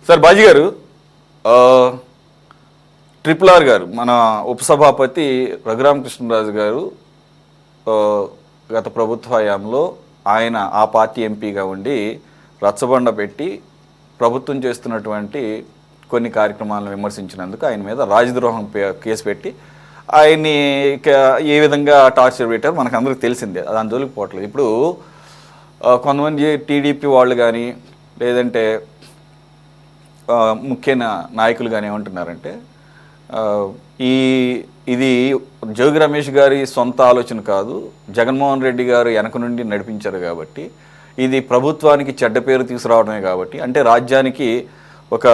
Sir bhaji గారు, ఆ, triple R గారు, మన ఉపసభాపతి రఘురామకృష్ణరాజు గారు ఆ, గత ప్రభుత్వ హయాంలో ఆయన ఆ పార్టీ ఎంపీగా ఉండి రచ్చబండ పెట్టి ప్రభుత్వం చేస్తున్నటువంటి కొన్ని కార్యక్రమాలను విమర్శించినందుకు ఆయన మీద రాజద్రోహం కేసు పెట్టి ఆయన్ని ఏ విధంగా టార్చర్ పెట్టారో మనకు అందరికీ తెలిసిందే. దాని జోలికి పోవట్లేదు. ఇప్పుడు కొంతమంది టీడీపీ వాళ్ళు కానీ లేదంటే ముఖ్య నాయకులు కానీ ఏమంటున్నారంటే ఆ, ఈ ఇది జోగి రమేష్ గారి సొంత ఆలోచన కాదు, జగన్మోహన్ రెడ్డి గారు వెనక నుండి నడిపించారు కాబట్టి, ఇది ప్రభుత్వానికి చెడ్డ పేరు తీసుకురావడమే కాబట్టి, అంటే రాజ్యానికి ఒక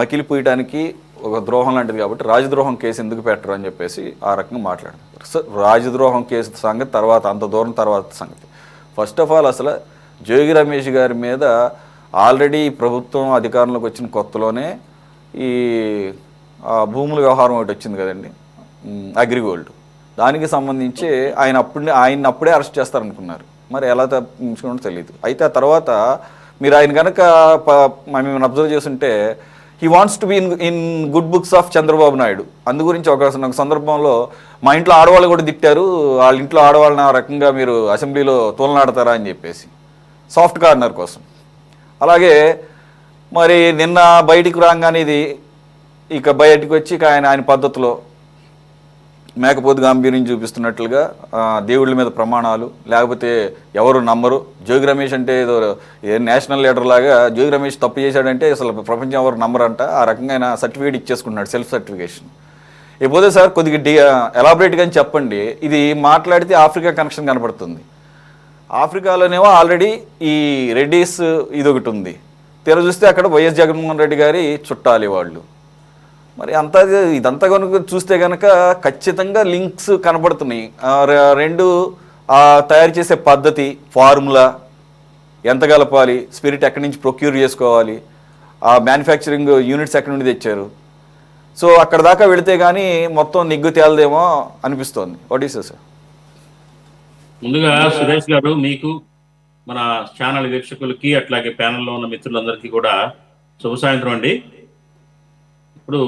మకిలి పూయడానికి ఒక ద్రోహం లాంటిది కాబట్టి రాజద్రోహం కేసు ఎందుకు పెట్టరు అని చెప్పేసి ఆ రకంగా మాట్లాడారు. సో రాజద్రోహం కేసు సంగతి తర్వాత, అంత దూరం తర్వాత సంగతి. ఫస్ట్ ఆఫ్ ఆల్ అసలు జోగి రమేష్ గారి మీద ఆల్రెడీ ప్రభుత్వం అధికారంలోకి వచ్చిన కొత్తలోనే ఈ భూముల వ్యవహారం ఒకటి వచ్చింది కదండి, అగ్రిగోల్డ్. దానికి సంబంధించి ఆయన అప్పుడే అరెస్ట్ చేస్తారనుకున్నారు. మరి ఎలా తప్పించుకోవడం తెలియదు. అయితే ఆ తర్వాత మీరు ఆయన కనుక మేము అబ్జర్వ్ చేస్తుంటే he wants to be in good books of Chandrababu Naidu. అందు గురించి ఒక సందర్భంలో మా ఇంట్లో ఆడవాళ్ళు కూడా తిట్టారు, వాళ్ళ ఇంట్లో ఆడవాళ్ళని ఆ రకంగా మీరు అసెంబ్లీలో తోలనాడతారా అని చెప్పేసి సాఫ్ట్ కార్నర్ కోసం. అలాగే మరి నిన్న బయటికి రాగానే ఇది ఇక బయటికి వచ్చి ఆయన పద్ధతిలో మేకపోతు గాంభీర్యం చూపిస్తున్నట్లుగా దేవుళ్ళ మీద ప్రమాణాలు, లేకపోతే ఎవరు నమ్మరు, జోగి రమేష్ అంటే ఏదో నేషనల్ లీడర్ లాగా జోగి రమేష్ తప్పు చేశాడంటే అసలు ప్రపంచం ఎవరు నమ్మరంట, ఆ రకంగా ఆయన సర్టిఫికేట్ ఇచ్చేసుకున్నాడు, సెల్ఫ్ సర్టిఫికేషన్. ఇకపోతే సార్ కొద్దిగా ఎలాబరేట్గా చెప్పండి. ఇది మాట్లాడితే ఆఫ్రికా కనెక్షన్ కనపడుతుంది. ఆఫ్రికాలోనేమో ఆల్రెడీ ఈ రెడ్డీస్ ఇదొకటి ఉంది, తీర చూస్తే అక్కడ వైఎస్ జగన్మోహన్ రెడ్డి గారి చుట్టాలి వాళ్ళు. మరి ఇదంతా కనుక చూస్తే కనుక ఖచ్చితంగా లింక్స్ కనబడుతున్నాయి. రెండు తయారు చేసే పద్ధతి, ఫార్ములా, ఎంత కలపాలి, స్పిరిట్ ఎక్కడి నుంచి ప్రొక్యూర్ చేసుకోవాలి, ఆ మ్యానుఫ్యాక్చరింగ్ యూనిట్స్ ఎక్కడి నుండి తెచ్చారు. సో అక్కడ దాకా వెళితే కానీ మొత్తం నిగ్గు తేలదేమో అనిపిస్తోంది. What is sir? ముందుగా సురేష్ గారు, మీకు మన ఛానల్ వీక్షకులకి అట్లాగే ప్యానెల్లో ఉన్న మిత్రులందరికీ కూడా శుభ సాయంత్రం అండి. ఇప్పుడు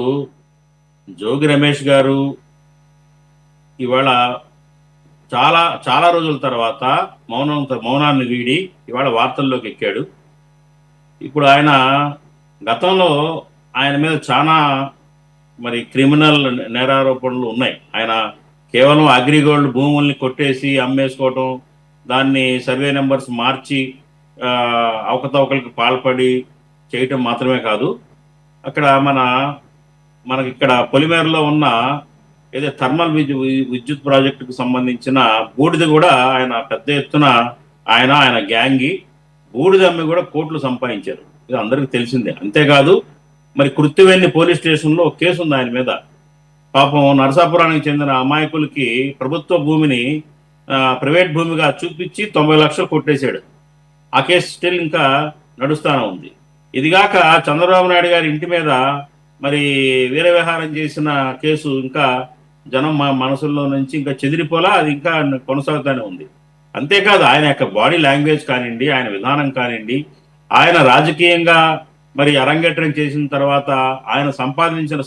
జోగి రమేష్ గారు ఇవాళ చాలా చాలా రోజుల తర్వాత మౌనాన్ని వీడి ఇవాళ వార్తల్లోకి ఎక్కాడు. ఇప్పుడు ఆయన గతంలో ఆయన మీద చాలా మరి క్రిమినల్ నేరారోపణలు ఉన్నాయి. ఆయన కేవలం అగ్రిగోల్డ్ భూముల్ని కొట్టేసి అమ్మేసుకోవటం, దాన్ని సర్వే నెంబర్స్ మార్చి అవకతవకలకు పాల్పడి చేయటం మాత్రమే కాదు, అక్కడ మనకి ఇక్కడ పొలిమేరలో ఉన్న ఏదో థర్మల్ విద్యుత్ ప్రాజెక్టుకు సంబంధించిన బూడిద కూడా ఆయన పెద్ద ఎత్తున ఆయన గ్యాంగి బూడిద అమ్మి కూడా కోట్లు సంపాదించారు. ఇది అందరికీ తెలిసిందే. అంతేకాదు మరి కృత్తివేణి పోలీస్ స్టేషన్లో కేసు ఉంది ఆయన మీద. పాపం నరసాపురానికి చెందిన అమాయకులకి ప్రభుత్వ భూమిని ప్రైవేట్ భూమిగా చూపించి 90 లక్షలు కొట్టేశాడు. ఆ కేసు స్టిల్ ఇంకా నడుస్తానే ఉంది. ఇదిగాక చంద్రబాబు నాయుడు గారి ఇంటి మీద మరి వీర విహారం చేసిన కేసు ఇంకా జనం మనసుల్లో నుంచి ఇంకా చెదిరిపోలా, అది ఇంకా కొనసాగుతూనే ఉంది. అంతేకాదు ఆయన యొక్క బాడీ లాంగ్వేజ్ కానివ్వండి, ఆయన విధానం కానివ్వండి, ఆయన రాజకీయంగా మరి అరంగేట్రం చేసిన తర్వాత ఆయన సంపాదించిన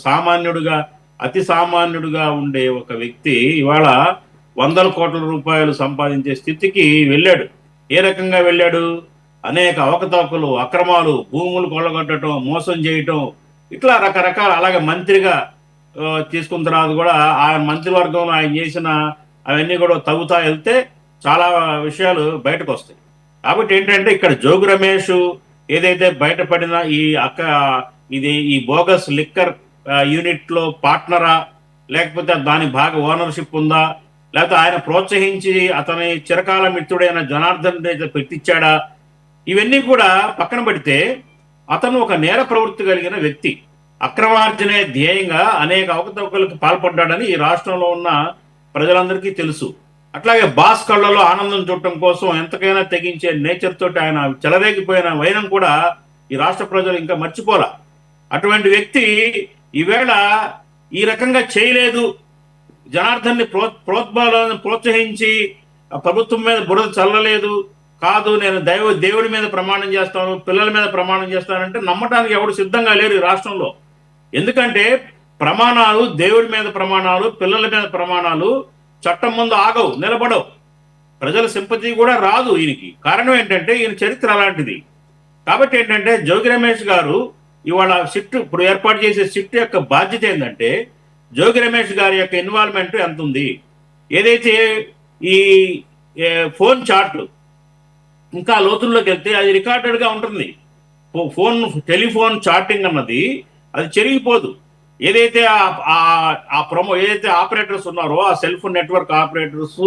అతి సామాన్యుడుగా ఉండే ఒక వ్యక్తి ఇవాళ 100 కోట్ల రూపాయలు సంపాదించే స్థితికి వెళ్ళాడు. ఏ రకంగా వెళ్ళాడు? అనేక అవకతవకలు, అక్రమాలు, భూములు కొల్లగొట్టడం, మోసం చేయటం, ఇట్లా రకరకాల. అలాగే మంత్రిగా తీసుకున్న తర్వాత కూడా ఆయన మంత్రివర్గంలో ఆయన చేసిన అవన్నీ కూడా తవ్వుతా వెళ్తే చాలా విషయాలు బయటకు వస్తాయి. కాబట్టి ఏంటంటే ఇక్కడ జోగి రమేష్ ఏదైతే బయటపడిన ఈ బోగస్ లిక్కర్ యూనిట్ లో పార్ట్నరా, లేకపోతే దాని భాగ ఓనర్షిప్ ఉందా, లేకపోతే ఆయన ప్రోత్సహించి అతని చిరకాల మిత్రుడైన జనార్దన్ పెట్టించాడా, ఇవన్నీ కూడా పక్కన పెడితే అతను ఒక నేర ప్రవృత్తి కలిగిన వ్యక్తి. అక్రమార్జనే ధ్యేయంగా అనేక అవకతవకలకు పాల్పడ్డాడని ఈ రాష్ట్రంలో ఉన్న ప్రజలందరికీ తెలుసు. అట్లాగే బాస్ కళ్ళలో ఆనందం చూడటం కోసం ఎంతకైనా తెగించే నేచర్ తోటి ఆయన చెలరేగిపోయిన వైనం కూడా ఈ రాష్ట్ర ప్రజలు ఇంకా మర్చిపోలా. అటువంటి వ్యక్తి ఈవేళ ఈ రకంగా చేయలేదు, జనార్దన్ని ప్రోత్సహించి ప్రభుత్వం మీద బురద చల్లలేదు, కాదు నేను దేవుడి మీద ప్రమాణం చేస్తాను, పిల్లల మీద ప్రమాణం చేస్తానంటే నమ్మటానికి ఎవడు సిద్ధంగా లేరు ఈ రాష్ట్రంలో. ఎందుకంటే ప్రమాణాలు, దేవుడి మీద ప్రమాణాలు, పిల్లల మీద ప్రమాణాలు చట్టం ముందు ఆగవు, నిలబడవు. ప్రజల సింపతి కూడా రాదు ఈయనకి. కారణం ఏంటంటే ఈయన చరిత్ర అలాంటిది. కాబట్టి ఏంటంటే జోగి రమేష్ గారు ఇవాళ సిట్ ఇప్పుడు ఏర్పాటు చేసే సిట్ యొక్క బాధ్యత ఏంటంటే జోగి రమేష్ గారి యొక్క ఇన్వాల్వ్మెంట్ ఎంత ఉంది, ఏదైతే ఈ ఫోన్ చాట్లు ఇంకా లోతుల్లోకి వెళ్తే అది రికార్డెడ్గా ఉంటుంది. టెలిఫోన్ చాటింగ్ అన్నది అది చెరిగిపోదు. ఏదైతే ఏదైతే ఆపరేటర్స్ ఉన్నారో ఆ సెల్ ఫోన్ నెట్వర్క్ ఆపరేటర్స్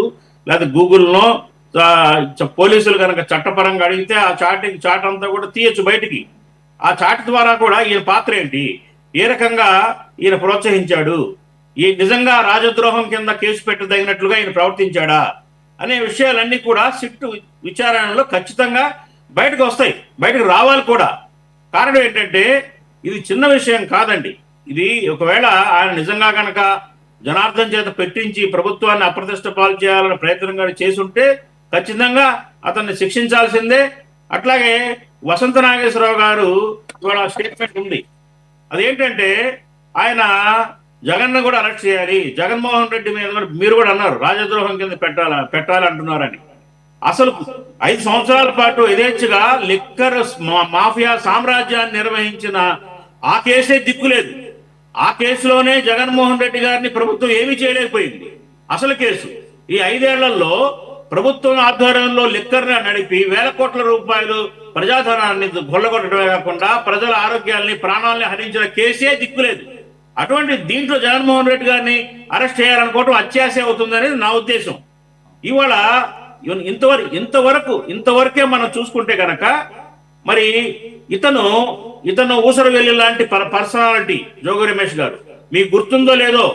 లేదా గూగుల్నో పోలీసులు కనుక చట్టపరంగా అడిగితే ఆ చాట్ అంతా కూడా తీయచ్చు బయటికి. ఆ చాట్ ద్వారా కూడా ఈయన పాత్ర ఏంటి, ఏ రకంగా ఈయన ప్రోత్సహించాడు, ఈ నిజంగా రాజద్రోహం కింద కేసు పెట్టదగినట్లుగా ఈయన ప్రవర్తించాడా అనే విషయాలన్నీ కూడా సిట్ విచారణలో ఖచ్చితంగా బయటకు వస్తాయి, బయటకు రావాలి కూడా. కారణం ఏంటంటే ఇది చిన్న విషయం కాదండి. ఇది ఒకవేళ ఆయన నిజంగా కనుక జనార్దన్ చేత పెట్టించి ప్రభుత్వాన్ని అప్రతిష్ట పాలు చేయాలని ప్రయత్నం కానీ చేసుంటే ఖచ్చితంగా అతన్ని శిక్షించాల్సిందే. అట్లాగే వసంత నాగేశ్వరరావు గారు ఇవాళ స్టేట్మెంట్ ఉంది. అదేంటంటే ఆయన జగన్ను కూడా అరెస్ట్ చేయాలి, జగన్మోహన్ రెడ్డి మీద కూడా మీరు కూడా అన్నారు రాజద్రోహం కింద పెట్టాలి అంటున్నారని. అసలు 5 సంవత్సరాల పాటు యథేచ్ఛగా లిక్కర్ మాఫియా సామ్రాజ్యాన్ని నిర్వహించిన ఆ కేసే దిక్కులేదు. ఆ కేసులోనే జగన్మోహన్ రెడ్డి గారిని ప్రభుత్వం ఏమీ చేయలేకపోయింది. అసలు కేసు ఈ 5 ఏళ్లలో ప్రభుత్వం ఆధ్వర్యంలో లిక్కర్ నడిపి వేల కోట్ల రూపాయలు ప్రజాధనాన్ని గొల్లగొట్టడమే కాకుండా ప్రజల ఆరోగ్యాల్ని, ప్రాణాలని హరించిన కేసే దిక్కులేదు. అటువంటి దీంట్లో జగన్మోహన్ రెడ్డి గారిని అరెస్ట్ చేయాలనుకోవటం అత్యాశ అవుతుందనేది నా ఉద్దేశం. ఇవాళ ఇంతవరకే మనం చూసుకుంటే కనుక మరి ఇతను ఊసరవెల్లి లాంటి పర్సనాలిటీ జోగి రమేష్ గారు, మీకు గుర్తుందో లేదో,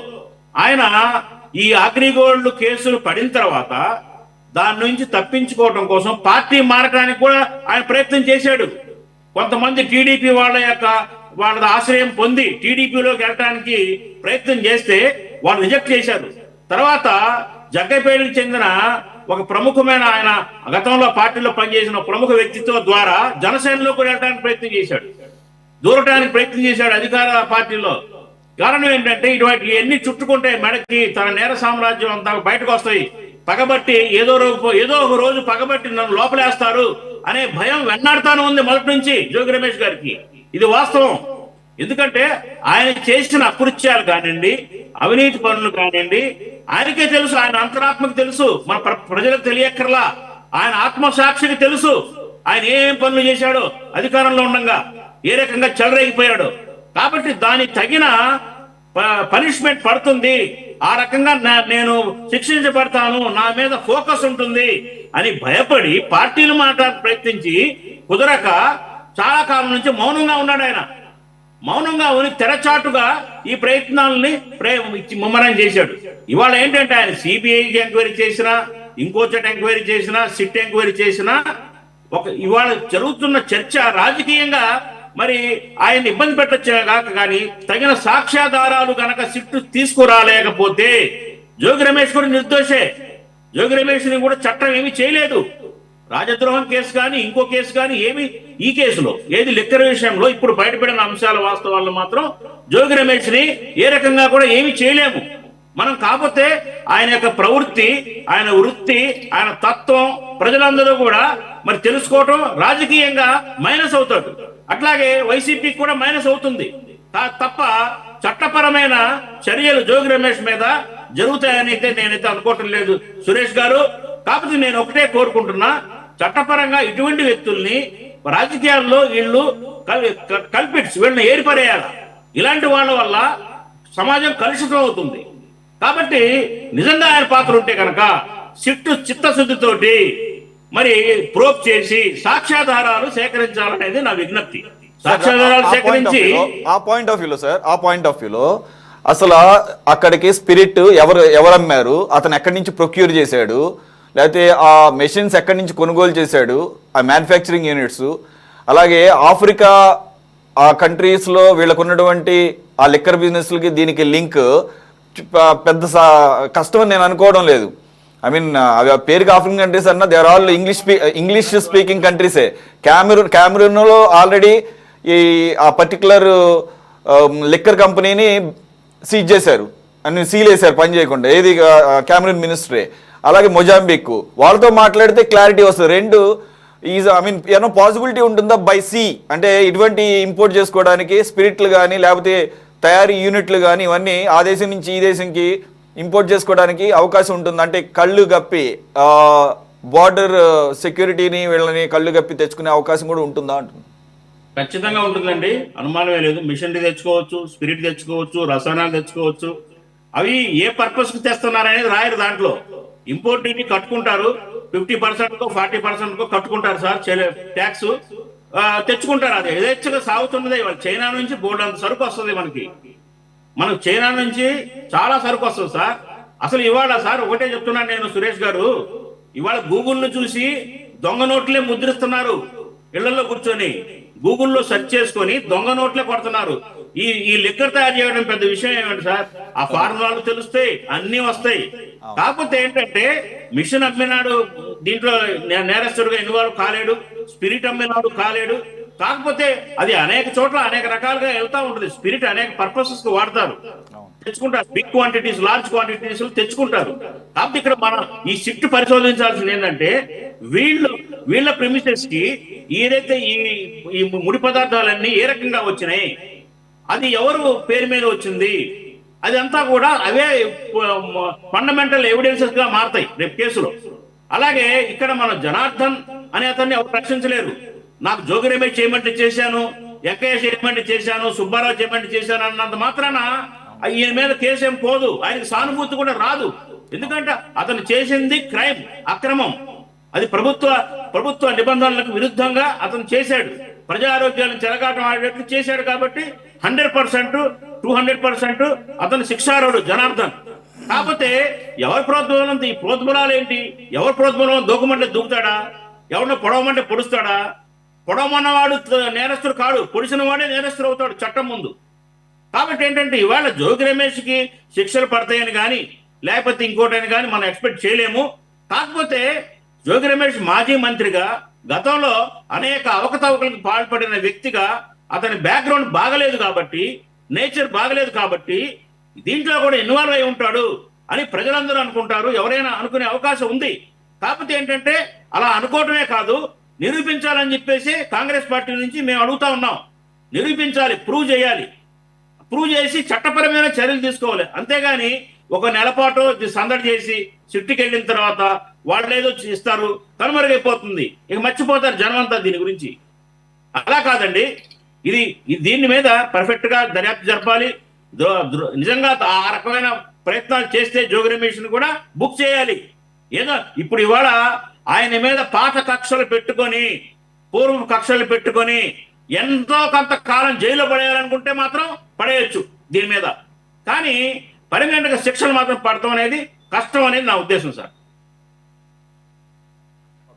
ఆయన ఈ అగ్రిగోల్డ్ కేసులు పడిన తర్వాత దాని నుంచి తప్పించుకోవడం కోసం పార్టీ మారడానికి కూడా ఆయన ప్రయత్నం చేశాడు. కొంతమంది టీడీపీ వాళ్ళ ఆశ్రయం పొంది టీడీపీలోకి వెళ్ళడానికి ప్రయత్నం చేస్తే వాళ్ళు రిజెక్ట్ చేశారు. తర్వాత జగ్గైపేటకు చెందిన ఒక ప్రముఖమైన ఆయన గతంలో పార్టీలో పనిచేసిన ప్రముఖ వ్యక్తిత్వం ద్వారా జనసేనలో కూడా వెళ్ళడానికి ప్రయత్నం చేశాడు, దూరటానికి ప్రయత్నం చేశాడు అధికార పార్టీలో. కారణం ఏంటంటే ఇటువంటి ఎన్ని చుట్టుకుంటే మెడకి తన నేర సామ్రాజ్యం అంతా బయటకు వస్తాయి. పగబట్టి ఏదో ఒక రోజు పగబట్టి నన్ను లోపలేస్తారు అనే భయం వెన్నాడుతాను ఉంది మొదటి నుంచి జోగి రమేష్ గారికి. ఇది వాస్తవం. ఎందుకంటే ఆయన చేసిన అకృత్యాలు కానివ్వండి, అవినీతి పనులు కానివ్వండి, ఆయనకే తెలుసు, ఆయన అంతరాత్మకు తెలుసు, మన ప్రజలకు తెలియక్కర్లా. ఆయన ఆత్మసాక్షికి తెలుసు ఆయన ఏం పనులు చేశాడో అధికారంలో ఉండగా, ఏ రకంగా చెలరేగిపోయాడో. కాబట్టి దానికి తగిన పనిష్మెంట్ పడుతుంది, ఆ రకంగా నేను శిక్షించబడతాను, నా మీద ఫోకస్ ఉంటుంది అని భయపడి పార్టీలు మాట్లాడి ప్రయత్నించి కుదరక చాలా కాలం నుంచి మౌనంగా ఉన్నాడు. ఆయన మౌనంగా ఉని తెరచాటుగా ఈ ప్రయత్నాలని ముమ్మరం చేశాడు. ఇవాళ ఏంటంటే ఆయన సిబిఐకి ఎంక్వైరీ చేసినా, ఇంకో చోట ఎంక్వైరీ చేసినా, సిట్ ఎంక్వైరీ చేసినా ఇవాళ జరుగుతున్న చర్చ రాజకీయంగా మరి ఆయన ఇబ్బంది పెట్టచ్చు కాక కానీ తగిన సాక్ష్యాధారాలు కనుక సిట్ తీసుకురాలేకపోతే జోగి రమేష్ కూడా నిర్దోషే. జోగి రమేష్ని కూడా చట్టం ఏమీ చేయలేదు. రాజద్రోహం కేసు కానీ ఇంకో కేసు కానీ ఏమి ఈ కేసులో ఏది లిక్కర్ విషయంలో ఇప్పుడు బయటపడిన అంశాల వాస్తవాలను మాత్రం జోగి రమేష్ని ఏ రకంగా కూడా ఏమి చేయలేము మనం. కాకపోతే ఆయన యొక్క ప్రవృత్తి, ఆయన వృత్తి, ఆయన తత్వం ప్రజలందరూ కూడా మరి తెలుసుకోవటం రాజకీయంగా మైనస్ అవుతాడు. అట్లాగే వైసీపీకి కూడా మైనస్ అవుతుంది తప్ప చట్టపరమైన చర్యలు జోగి రమేష్ మీద జరుగుతాయని అయితే నేనైతే అనుకోవటం లేదు సురేష్ గారు. కాకపోతే నేను ఒకటే కోరుకుంటున్నా, చట్టపరంగా ఇటువంటి వ్యక్తుల్ని రాజకీయాల్లో వీళ్ళు కల్పిట్స్ వీళ్ళని ఏర్పడేయాలి. ఇలాంటి వాళ్ళ వల్ల సమాజం కలుషితం అవుతుంది. కాబట్టి నిజంగా ఆయన పాత్ర ఉంటే కనుక చిత్తశుద్ధితోటి మరి ప్రోబ్ చేసి సాక్ష్యాధారాలు సేకరించాలనేది నా విజ్ఞప్తి. సాక్ష్యాధారాలు సేకరించి ఆ పాయింట్ ఆఫ్ వ్యూలో అసలు అక్కడికి స్పిరిట్ ఎవరు అమ్మారు, అతను ఎక్కడి నుంచి ప్రొక్యూర్ చేశాడు, లేకపోతే ఆ మెషిన్స్ ఎక్కడి నుంచి కొనుగోలు చేశాడు, ఆ మ్యానుఫ్యాక్చరింగ్ యూనిట్స్, అలాగే ఆఫ్రికా ఆ కంట్రీస్లో వీళ్ళకు ఉన్నటువంటి ఆ లిక్కర్ బిజినెస్లకి దీనికి లింక్ పెద్ద కష్టం అని నేను అనుకోవడం లేదు. ఐ మీన్ అవి పేరుకి ఆఫ్రికన్ కంట్రీస్ అన్న they are all English speaking కంట్రీసే. క్యామరూన్లో ఆల్రెడీ ఈ ఆ పర్టికులర్ లిక్కర్ కంపెనీని సీజ్ చేశారు అని సీల్ వేశారు పని చేయకుండా, ఏది క్యామరూన్ మినిస్టరే. అలాగే మొజాంబిక్, వాళ్ళతో మాట్లాడితే క్లారిటీ వస్తుంది. రెండు ఐ మీన్ ఏమో పాసిబిలిటీ ఉంటుందా బై సీ, అంటే ఇటువంటి ఇంపోర్ట్ చేసుకోవడానికి స్పిరిట్లు కానీ లేకపోతే తయారీ యూనిట్లు కానీ ఇవన్నీ ఆ దేశం నుంచి ఈ దేశంకి ఇంపోర్ట్ చేసుకోవడానికి అవకాశం ఉంటుంది. అంటే కళ్ళు గప్పి బార్డర్ సెక్యూరిటీని వీళ్ళని కళ్ళు గప్పి తెచ్చుకునే అవకాశం కూడా ఉంటుందా అంటుంది. ఖచ్చితంగా ఉంటుందండి, అనుమానమే లేదు. మిషనరీ తెచ్చుకోవచ్చు, స్పిరిట్ తెచ్చుకోవచ్చు, రసాయనాలు తెచ్చుకోవచ్చు. అవి ఏ పర్పస్ కి తెస్తున్నారనేది రాయరు దాంట్లో. ఇంపోర్ట్ ని కట్టుకుంటారు, 50% 40% కట్టుకుంటారు సార్ ట్యాక్స్, తెచ్చుకుంటారు. అది యథేచ్ఛగా సాగుతున్నదే. ఇవాళ చైనా నుంచి బోర్డు అంత సరుకు వస్తుంది మనకు చైనా నుంచి చాలా సరుకు వస్తుంది సార్. అసలు ఇవాళ సార్ ఒకటే చెప్తున్నాను నేను, సురేష్ గారు, ఇవాళ గూగుల్ను చూసి దొంగ నోట్లే ముద్రిస్తున్నారు. ఇళ్లలో కూర్చొని గూగుల్లో సెర్చ్ చేసుకొని దొంగ నోట్లే కొడుతున్నారు. ఈ లిక్కర్ తయారు చేయడం పెద్ద విషయం ఏమండి సార్? ఆ ఫార్ములాలు తెలుస్తాయి, అన్ని వస్తాయి. కాకపోతే ఏంటంటే మిషన్ అమ్మినాడు దీంట్లో నేరస్తుడిగా ఇన్వాల్వ్ కాలేడు, స్పిరిట్ అమ్మినాడు కాలేడు. కాకపోతే అది అనేక చోట్ల అనేక రకాలుగా వెళ్తా ఉంటుంది. స్పిరిట్ అనేక పర్పసెస్ కు వాడతారు, తెచ్చుకుంటారు. బిగ్ క్వాంటిటీస్, లార్జ్ క్వాంటిటీస్ తెచ్చుకుంటారు. కాబట్టి ఇక్కడ మనం ఈ షిఫ్ట్ పరిశోధించాల్సింది ఏంటంటే వీళ్ళ ప్రిమిసెస్ కి ఏదైతే ఈ ముడి పదార్థాలన్నీ ఏ రకంగా వచ్చినాయి, అది ఎవరు పేరు మీద వచ్చింది, అది అంతా కూడా అవే ఫండమెంటల్ ఎవిడెన్సెస్ గా మారతాయి రేపు కేసులో. అలాగే ఇక్కడ మన జనార్దన్ అనే అతన్ని ఎవరు రక్షించలేరు. నాకు జోగి రమేష్ చేయమంటే చేశాను, వెంకయ్య చేయమంటే చేశాను, సుబ్బారావు చేయమంటే చేశాను అన్నంత మాత్రాన ఈయన మీద కేసు ఏం పోదు, ఆయనకి సానుభూతి కూడా రాదు. ఎందుకంటే అతను చేసింది క్రైమ్, అక్రమం. అది ప్రభుత్వ నిబంధనలకు విరుద్ధంగా అతను చేశాడు, ప్రజారోగ్యాలను చెలగాటం ఆడేట్లు చేశాడు. కాబట్టి 100%, 200% అతను శిక్షార్హుడు జనార్దన్. కాకపోతే ఎవరి ప్రోద్బలం, ఈ ప్రోద్బలాలు ఏంటి? ఎవరి ప్రోద్బలం? దూకమంటే దూకుతాడా, ఎవరినో పొడవమంటే పొడుస్తాడా? పొడవమన్నవాడు నేరస్తుడు కాడు, పొడిసిన వాడే నేరస్తుడు అవుతాడు చట్టం ముందు. కాబట్టి ఏంటంటే ఇవాళ జోగి రమేష్కి శిక్షలు పడతాయని కానీ లేకపోతే ఇంకోటని కానీ మనం ఎక్స్పెక్ట్ చేయలేము. కాకపోతే జోగి రమేష్ మాజీ మంత్రిగా గతంలో అనేక అవకతవకలకు పాల్పడిన వ్యక్తిగా అతని బ్యాక్గ్రౌండ్ బాగలేదు కాబట్టి, నేచర్ బాగలేదు కాబట్టి దీంట్లో కూడా ఇన్వాల్వ్ అయి ఉంటాడు అని ప్రజలందరూ అనుకుంటారు, ఎవరైనా అనుకునే అవకాశం ఉంది. కాకపోతే ఏంటంటే అలా అనుకోవటమే కాదు, నిరూపించాలని చెప్పేసి కాంగ్రెస్ పార్టీ నుంచి మేము అడుగుతా ఉన్నాం. నిరూపించాలి, ప్రూవ్ చేయాలి, ప్రూవ్ చేసి చట్టపరమైన చర్యలు తీసుకోవాలి. అంతేగాని ఒక నెలపాటు సందడి చేసి సిట్టుకి వెళ్ళిన తర్వాత వాళ్ళు ఏదో ఇస్తారు, కనుమరుగైపోతుంది, ఇక మర్చిపోతారు జనమంతా దీని గురించి. అలా కాదండి, దీని మీద పర్ఫెక్ట్ గా దర్యాప్తు జరపాలి. నిజంగా ఆ రకమైన ప్రయత్నాలు చేస్తే జోగి రమేష్ ని కూడా బుక్ చేయాలి. ఏదో ఇప్పుడు ఇవాళ ఆయన మీద పాత కక్షలు పెట్టుకొని, పూర్వ కక్షలు పెట్టుకొని ఎంతో కొంత కాలం జైల్లో పడేయాలనుకుంటే మాత్రం పడేయచ్చు దీని మీద. కానీ పర్మనెంట్ గా శిక్షలు మాత్రం పడతాం అనేది కష్టం అనేది నా ఉద్దేశం సార్.